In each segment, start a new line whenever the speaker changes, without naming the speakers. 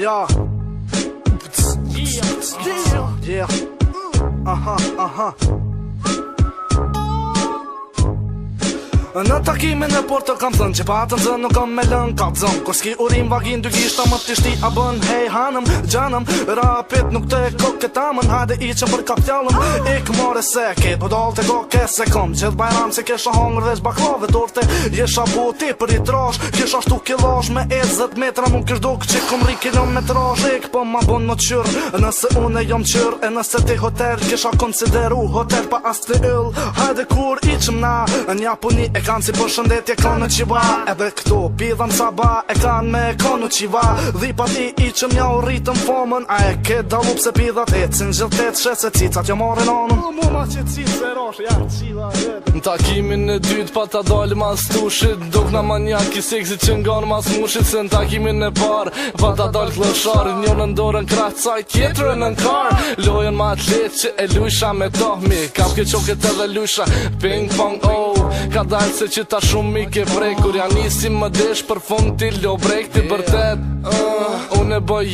Ja. Yeah. Aha. Në takimin e portë kam thënë që patën zënë nuk kam me lënë ka zënë. Kur s'ki urim vagin dy gishta më t'ishti a bën. Hej hanëm, gjanëm, rapit nuk të e koketamën. Hajde i që për kaptjallëm, ik more se ket po dal të koke se kom. Gjithë bajram se kesha hongër dhe zbaklave torte. Jesha buti për i trash, kisha shtu kilash me 20 metra. Mun kish duk që kom ri kilometrash. Ik po ma bon më t'qyr, nëse une jom qyr. E nëse ti hotel kisha konsideru hotel pa as të ill. Hajde kur i qëm na, nja puni e kanë si për shëndetje kanë në qiva. Edhe këtu pidham saba e kanë me kanë në qiva. Dhipat i që mja u rritëm fomën. A e ke dalup se pidhat e cin gjithet shese cicat jo marin anën. Muma që cicat se rosh, ja qila jetë. Në takimin e dytë pa ta dalim as tushit. Dok na manjak i seksi që nganë mas mushit. Se në takimin e parë pa ta dal klëshar. Njën në ndorën krahë caj tjetërën në kar. Lojën ma atlet që e lusha me tohmi. Kam ke qoket edhe lusha ping pong ka dalë se që ta shumë mi ke prej. Kur ja nisi më desh për fund ti lo brek ti bërtet. Unë e boj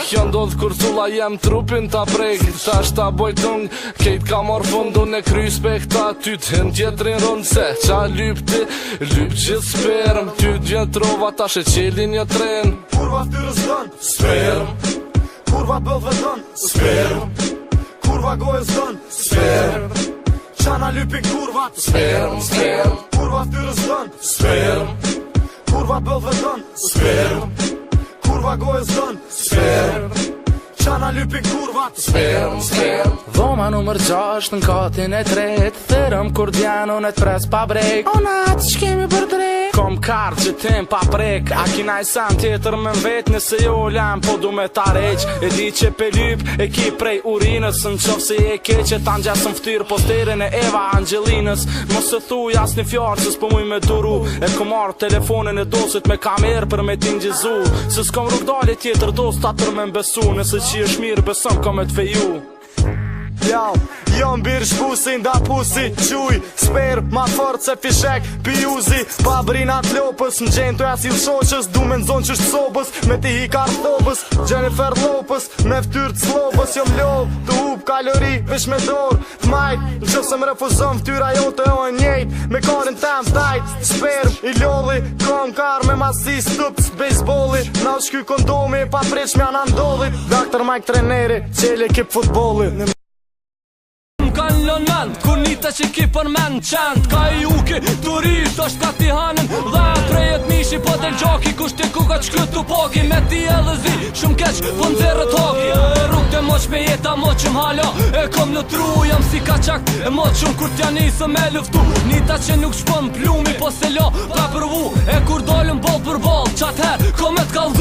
kjo ndodh kur tulla jem trupin ta brek. Ta shta boj tung, kejt ka mor fund. Unë e kry spekta ty t'hen tjetrin rund. Se qa lyp ti, lyp gjithë sperm. Ty t'vjetrova ta she qelin një tren. Kurva ftyrës dën, sperm. Kurva bëllve dën, sperm. Kurva gojës dën, sperm. Qana lypi kurvat, sperm. Kurva ftyrës dën, sperm. Kurva bëllve dën, sperm. Kurva gojës dën, sperm. Qana lypi kurvat, sperm. Dhoma numër 6 në katin e tret. Thërëm kur djanu në t'pres pa brek. O natë që kemi për drejt. Kom kartë që tim pa prek. A kina i san tjetër me vet. Nëse jo lem po du me ta req. E di që pe lyp e ki prej urinës. Në qëf se e ke që ta nxesën ftyrë posterin e Eva Angelinës. Mos e thuj as një fjarë që s'po muj me duru. E kom marrë telefonin e dosit me kamerë për me t'ingjizu. Se s'kom rrugdali tjetër dos ta tër me mbesu. Nëse që është mirë besëm kom e t'feju. Jom birë shpusi nda pusi Quj, sper, ma fort se fishek Pijuzi, pa brinat lopës Në gjenë të jasil shoqës Du me nëzon qështë sobës Me ti hikar thobës Jennifer Lopës Me ftyrë të slopës Jom lov, të hup kalori Vish me dorë, t'majt Në që se më refuzon ftyra jo të ojë njejt Me karin tem tajt Sper, i lolli Kon kar me masi stups Bejsbolli Na u shky kondomi Pa preq mja në ndollit Dr. Mike treneri Qeli kip futbolli Kanë lën mend, kur nita që ki për men qend Ka i uki, turisht, është ka ti hanën Dhe prejet mishi, po del gjaki Kusht e ku ka qkytu paki Me ti e dhe zi, shumë keq, po nëzirët haki Rrug të moq me jeta moqëm hala E kom në tru, jam si ka qak E moqëm kur t'ja nisë me luftu Nita që nuk shpën plumi, po se la pra përvu E kur dolëm bol për bol, qatë her, kom e t'kallzu